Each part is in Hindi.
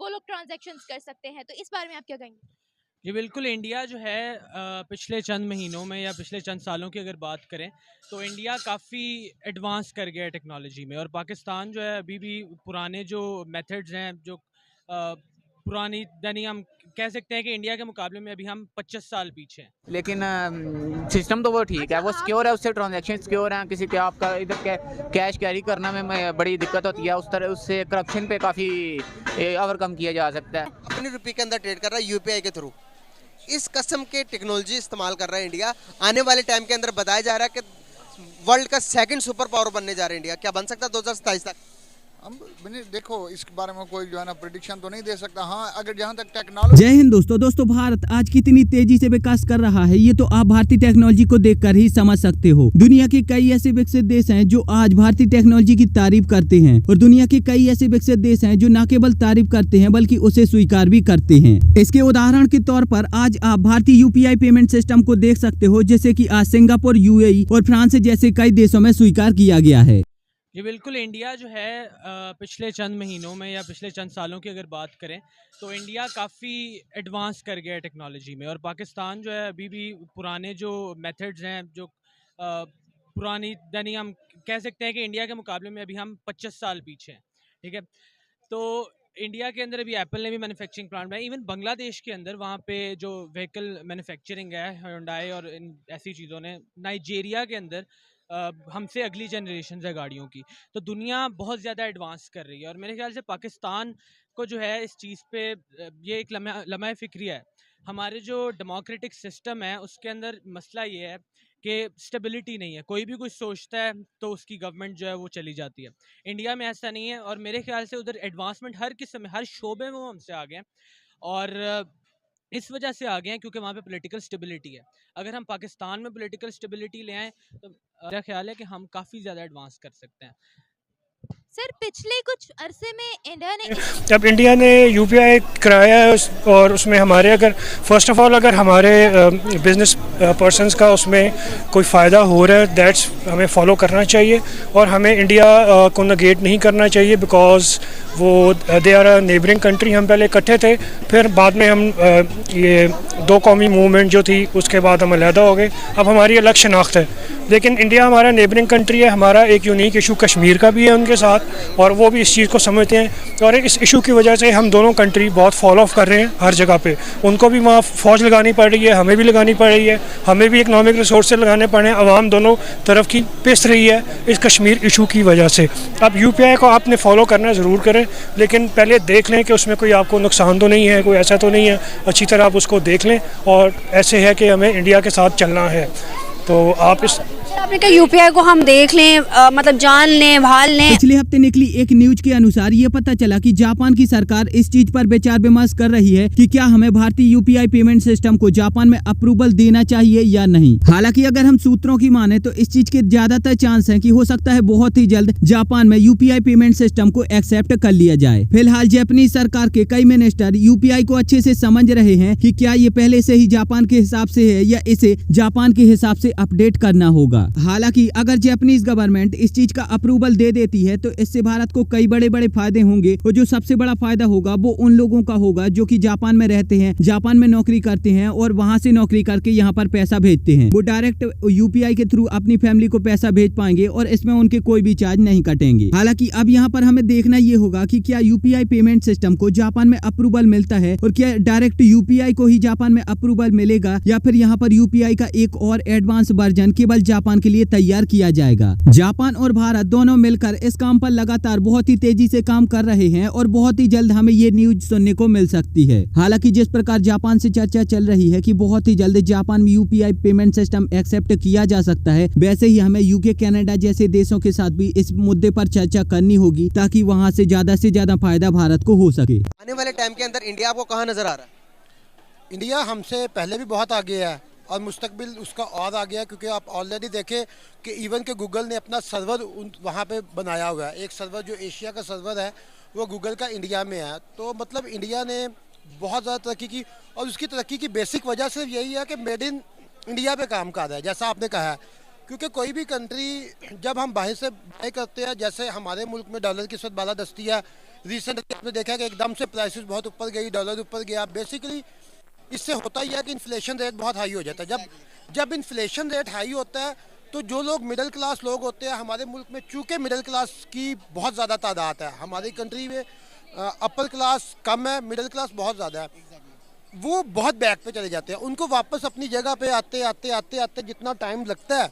वो लोग ट्रांजैक्शंस कर सकते हैं, तो इस बारे में आप क्या कहेंगे? जी बिल्कुल, इंडिया जो है पिछले चंद महीनों में या पिछले चंद सालों की अगर बात करें तो इंडिया काफ़ी एडवांस कर गया है टेक्नोलॉजी में, और पाकिस्तान जो है अभी भी पुराने जो मेथड्स हैं, जो पुरानी यानी हम कह सकते हैं कि इंडिया के मुकाबले में अभी हम 25 साल पीछे हैं। लेकिन सिस्टम तो वो ठीक है, वो सिक्योर है, उससे ट्रांजैक्शन सिक्योर हैं। किसी के आपका इधर कैश कैरी करना में बड़ी दिक्कत होती है, उस तरह उससे करप्शन पे काफ़ी ओवरकम किया जा सकता है। अपनी रुपये के अंदर ट्रेड कर रहा है यूपीआई के थ्रू। इस कस्म के टेक्नोलॉजी इस्तेमाल कर रहा है इंडिया। आने वाले टाइम के अंदर बताया जा रहा है कि वर्ल्ड का सेकंड सुपर पावर बनने जा रहा है इंडिया। क्या बन सकता है 2027 तक? हम देखो इस बारे में कोई जो है ना प्रेडिक्शन तो नहीं दे सकता। हाँ, अगर जहाँ तक टेक्नोलॉजी। जय हिंद दोस्तों भारत आज कितनी तेजी से विकास कर रहा है ये तो आप भारतीय टेक्नोलॉजी को देखकर ही समझ सकते हो। दुनिया के कई ऐसे विकसित देश हैं जो आज भारतीय टेक्नोलॉजी की तारीफ करते हैं, और दुनिया के कई ऐसे विकसित देश हैं जो न केवल तारीफ करते हैं बल्कि उसे स्वीकार भी करते हैं। इसके उदाहरण के तौर पर आज आप भारतीय यूपीआई पेमेंट सिस्टम को देख सकते हो, जैसे की आज सिंगापुर, यूएई और फ्रांस जैसे कई देशों में स्वीकार किया गया है। जी बिल्कुल, इंडिया जो है पिछले चंद महीनों में या पिछले चंद सालों की अगर बात करें तो इंडिया काफ़ी एडवांस कर गया है टेक्नोलॉजी में, और पाकिस्तान जो है अभी भी पुराने जो मेथड्स हैं, जो पुरानी यानी हम कह सकते हैं कि इंडिया के मुकाबले में अभी हम 25 साल पीछे हैं। ठीक है, तो इंडिया के अंदर अभी एप्पल ने भी मैन्युफैक्चरिंग प्लांट बनाया, इवन बांग्लादेश के अंदर वहाँ पे जो व्हीकल मैन्युफैक्चरिंग है Hyundai और इन ऐसी चीज़ों ने, नाइजीरिया के अंदर हमसे अगली जनरेशन है गाड़ियों की। तो दुनिया बहुत ज़्यादा एडवांस कर रही है, और मेरे ख्याल से पाकिस्तान को जो है इस चीज़ पे ये एक लम्हा फ़िक्रिया है। हमारे जो डेमोक्रेटिक सिस्टम है उसके अंदर मसला ये है कि स्टेबिलिटी नहीं है। कोई भी कुछ सोचता है तो उसकी गवर्नमेंट जो है वो चली जाती है। इंडिया में ऐसा नहीं है, और मेरे ख्याल से उधर एडवांसमेंट हर किस्म में, हर शोबे में वो हमसे आ गए हैं, और इस वजह से आ गए हैं क्योंकि वहाँ पे पॉलिटिकल स्टेबिलिटी है। अगर हम पाकिस्तान में पॉलिटिकल स्टेबिलिटी ले आएँ तो मेरा ख्याल है कि हम काफ़ी ज़्यादा एडवांस कर सकते हैं। सर, पिछले कुछ अरसे में इंडिया ने जब इंडिया ने यूपीआई कराया है और उसमें हमारे अगर फर्स्ट ऑफ ऑल अगर हमारे बिजनेस पर्सनस का उसमें कोई फ़ायदा हो रहा है, दैट्स हमें फॉलो करना चाहिए, और हमें इंडिया को नेगेट नहीं करना चाहिए, बिकॉज वो they are a neighbouring country. हम पहले इकट्ठे थे, फिर बाद में हम ये दो कौमी मूवमेंट जो थी उसके बाद हम अलहदा हो गए। अब हमारी अलग शनाख्त है, लेकिन इंडिया हमारा नेबरिंग कंट्री है। हमारा एक यूनिक इशू कश्मीर का भी है उनके साथ, और वो भी इस चीज़ को समझते हैं, और इस इशू की वजह से हम दोनों कंट्री बहुत फॉलो ऑफ कर रहे हैं हर जगह पे। उनको भी वहाँ फ़ौज लगानी पड़ रही है, हमें भी लगानी पड़ रही है, हमें भी इकनॉमिक रिसोर्स लगाने पड़े हैं। आवाम दोनों तरफ की पिस रही है इस कश्मीर इशू की वजह से। अब यूपीआई को आपने फॉलो करना ज़रूर करें, लेकिन पहले देख लें कि उसमें कोई आपको नुकसान तो नहीं है, कोई ऐसा तो नहीं है। अच्छी तरह आप उसको देख लें, और ऐसे है कि हमें इंडिया के साथ चलना है। तो आप इस आपने कहा यूपीआई को हम देख लें, मतलब जान लें, भाल लें। पिछले हफ्ते निकली एक न्यूज के अनुसार ये पता चला कि जापान की सरकार इस चीज पर विचार विमर्श कर रही है कि क्या हमें भारतीय यूपीआई पेमेंट सिस्टम को जापान में अप्रूवल देना चाहिए या नहीं। हालांकि अगर हम सूत्रों की माने तो इस चीज के ज्यादातर चांस हैं कि हो सकता है बहुत ही जल्द जापान में यूपीआई पेमेंट सिस्टम को एक्सेप्ट कर लिया जाए। फिलहाल जापानीज सरकार के कई मिनिस्टर यूपीआई को अच्छे से समझ रहे हैं कि क्या ये पहले से ही जापान के हिसाब से है या इसे जापान के हिसाब से अपडेट करना होगा। हालांकि अगर जापानीज गवर्नमेंट इस चीज का अप्रूवल दे देती है तो इससे भारत को कई बड़े बड़े फायदे होंगे, और जो सबसे बड़ा फायदा होगा वो उन लोगों का होगा जो कि जापान में रहते हैं, जापान में नौकरी करते हैं और वहां से नौकरी करके यहाँ पर पैसा भेजते हैं। वो डायरेक्ट यूपीआई के थ्रू अपनी फैमिली को पैसा भेज पाएंगे और इसमें उनके कोई भी चार्ज नहीं कटेंगे। हालांकि अब यहाँ पर हमें देखना ये होगा कि क्या यूपीआई पेमेंट सिस्टम को जापान में अप्रूवल मिलता है, और क्या डायरेक्ट यूपीआई को ही जापान में अप्रूवल मिलेगा, या फिर यहाँ पर यूपीआई का एक और एडवांस वर्जन केवल जापान के लिए तैयार किया जाएगा। जापान और भारत दोनों मिलकर इस काम पर लगातार बहुत ही तेजी से काम कर रहे हैं, और बहुत ही जल्द हमें ये न्यूज सुनने को मिल सकती है। हालांकि जिस प्रकार जापान से चर्चा चल रही है कि बहुत ही जल्द जापान में यूपीआई पेमेंट सिस्टम एक्सेप्ट किया जा सकता है, वैसे ही हमें यूके, कनाडा जैसे देशों के साथ भी इस मुद्दे पर चर्चा करनी होगी, ताकि वहाँ से ज्यादा फायदा भारत को हो सके। आने वाले टाइम के अंदर इंडिया आपको कहाँ नजर आ रहा है? इंडिया हमसे पहले भी बहुत आगे है, और मुस्तकबिल उसका और आ गया, क्योंकि आप ऑलरेडी देखें कि इवन के गूगल ने अपना सर्वर वहाँ पे बनाया हुआ है। एक सर्वर जो एशिया का सर्वर है वो गूगल का इंडिया में है। तो मतलब इंडिया ने बहुत ज़्यादा तरक्की की, और उसकी तरक्की की बेसिक वजह सिर्फ यही है कि मेड इन इंडिया पे काम कर रहा है, जैसा आपने कहा है। क्योंकि कोई भी कंट्री जब हम बाहर से बाय करते हैं, जैसे हमारे मुल्क में डॉलर की इस वक्त बालादस्ती है, रिसेंटली आपने देखा कि एकदम से प्राइसेस बहुत ऊपर गई, डॉलर ऊपर गया। बेसिकली इससे होता ही है कि इन्फ्लेशन रेट बहुत हाई हो जाता है। जब इन्फ्लेशन रेट हाई होता है तो जो लोग मिडिल क्लास लोग होते हैं हमारे मुल्क में, चूँकि मिडिल क्लास की बहुत ज़्यादा तादाद है, हमारी कंट्री में अपर क्लास कम है, मिडिल क्लास बहुत ज़्यादा है, वो बहुत बैक पे चले जाते हैं। उनको वापस अपनी जगह पे आते आते जितना टाइम लगता है,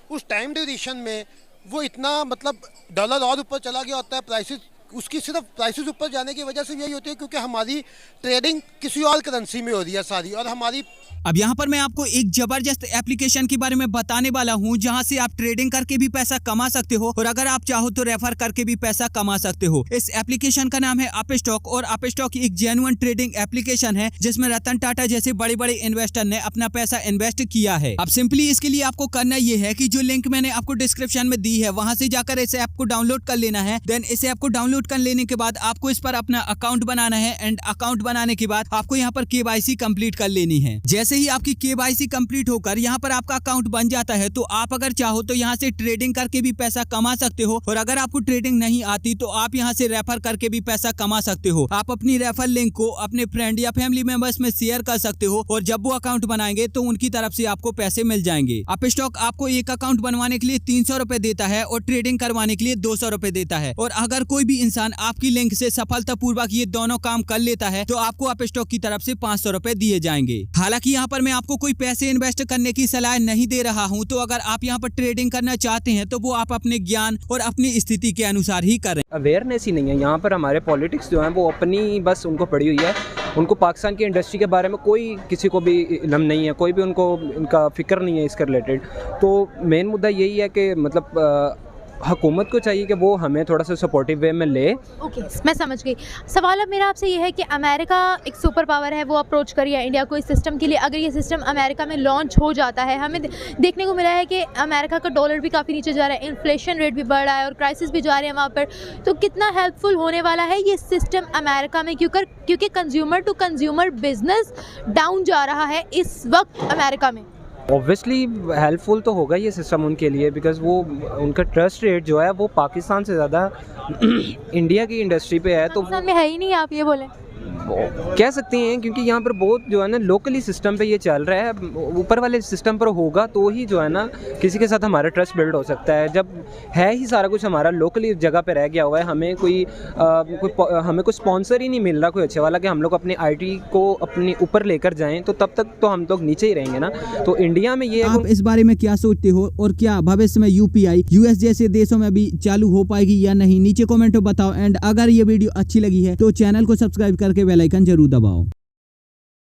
उस टाइम ड्यूरेशन में वो इतना मतलब डॉलर और ऊपर चला गया होता है। प्राइसेस उसकी सिर्फ प्राइसेस ऊपर जाने की वजह से यही होती है क्योंकि हमारी ट्रेडिंग किसी और करेंसी में हो रही है सारी, और हमारी अब यहाँ पर मैं आपको एक जबरदस्त एप्लीकेशन के बारे में बताने वाला हूँ जहाँ से आप ट्रेडिंग करके भी पैसा कमा सकते हो और अगर आप चाहो तो रेफर करके भी पैसा कमा सकते हो। इस एप्लीकेशन का नाम है अपस्टॉक और अपस्टॉक एक जेन्युइन ट्रेडिंग एप्लीकेशन है जिसमें रतन टाटा जैसे बड़े बड़े इन्वेस्टर ने अपना पैसा इन्वेस्ट किया है। अब सिंपली इसके लिए आपको करना ये है कि जो लिंक मैंने आपको डिस्क्रिप्शन में दी है वहां से जाकर इस ऐप को डाउनलोड कर लेना है। देन इस ऐप को डाउनलोड कर लेने के बाद आपको इस पर अपना अकाउंट बनाना है एंड अकाउंट बनाने के बाद आपको यहाँ पर KYC कंप्लीट कर लेनी है। जैसे ही आपकी KYC कंप्लीट होकर यहाँ पर आपका अकाउंट बन जाता है तो आप अगर चाहो तो यहाँ से ट्रेडिंग करके भी पैसा कमा सकते हो और अगर आपको ट्रेडिंग नहीं आती तो आप यहाँ से रेफर करके भी पैसा कमा सकते हो। आप अपनी रेफर लिंक को अपने फ्रेंड या फैमिली मेंबर्स में शेयर कर सकते हो और जब वो अकाउंट बनाएंगे तो उनकी तरफ से आपको पैसे मिल जाएंगे। अपस्टॉक आपको एक अकाउंट बनवाने के लिए 300 रुपए देता है और ट्रेडिंग करवाने के लिए 200 रुपए देता है और अगर कोई भी इंसान आपकी लिंक से सफलतापूर्वक ये दोनों काम कर लेता है तो आपको अपस्टॉक की तरफ से 500 रुपए दिए जाएंगे। हालांकि यहाँ पर मैं आपको कोई पैसे इन्वेस्ट करने की सलाह नहीं दे रहा हूँ, तो अगर आप यहाँ पर ट्रेडिंग करना चाहते हैं तो वो आप अपने ज्ञान और अपनी स्थिति के अनुसार ही करें। अवेयरनेस ही नहीं है यहाँ पर। हमारे पॉलिटिक्स जो हैं वो अपनी बस उनको पड़ी हुई है, उनको पाकिस्तान की इंडस्ट्री के बारे में कोई किसी को भी इल्म नहीं है, कोई भी उनको इनका फ़िक्र नहीं है इसके रिलेटेड। तो मेन मुद्दा यही है कि मतलब हुकूमत को चाहिए कि वो हमें थोड़ा सा सपोर्टिव वे में ले। ओके, मैं समझ गई। सवाल अब मेरा आपसे ये है कि अमेरिका एक सुपर पावर है, वो अप्रोच करी है इंडिया को इस सिस्टम के लिए। अगर ये सिस्टम अमेरिका में लॉन्च हो जाता है, हमें देखने को मिला है कि अमेरिका का डॉलर भी काफ़ी नीचे जा रहा है, इन्फ्लेशन रेट भी बढ़ रहा है और क्राइसिस भी जा रहे हैं वहाँ पर, तो कितना हेल्पफुल होने वाला है ये सिस्टम अमेरिका में, क्योंकि consumer to consumer business down जा रहा है इस वक्त अमेरिका में। ऑब्वियसली हेल्पफुल तो होगा ये सिस्टम उनके लिए, बिकॉज़ वो उनका ट्रस्ट रेट जो है वो पाकिस्तान से ज़्यादा इंडिया की इंडस्ट्री पे है। तो पाकिस्तान में है ही नहीं, आप ये बोलें कह सकते हैं, क्योंकि यहाँ पर बहुत जो है ना लोकली सिस्टम पे ये चल रहा है। ऊपर वाले सिस्टम पर होगा तो ही जो है ना किसी के साथ हमारा ट्रस्ट बिल्ड हो सकता है। जब है ही सारा कुछ हमारा लोकली जगह पे रह गया हुआ है, हमें हमें कोई स्पॉन्सर ही नहीं मिल रहा कोई अच्छे वाला कि हम लोग अपनी IT को अपने ऊपर लेकर जाएं, तो तब तक तो हम लोग नीचे ही रहेंगे ना। तो इंडिया में ये आप इस बारे में क्या सोचते हो और क्या भविष्य में UPI US जैसे देशों में भी चालू हो पाएगी या नहीं, नीचे कमेंट में बताओ। एंड अगर ये वीडियो अच्छी लगी है तो चैनल को सब्सक्राइब करके बेल आइकन जरूर दबाओ।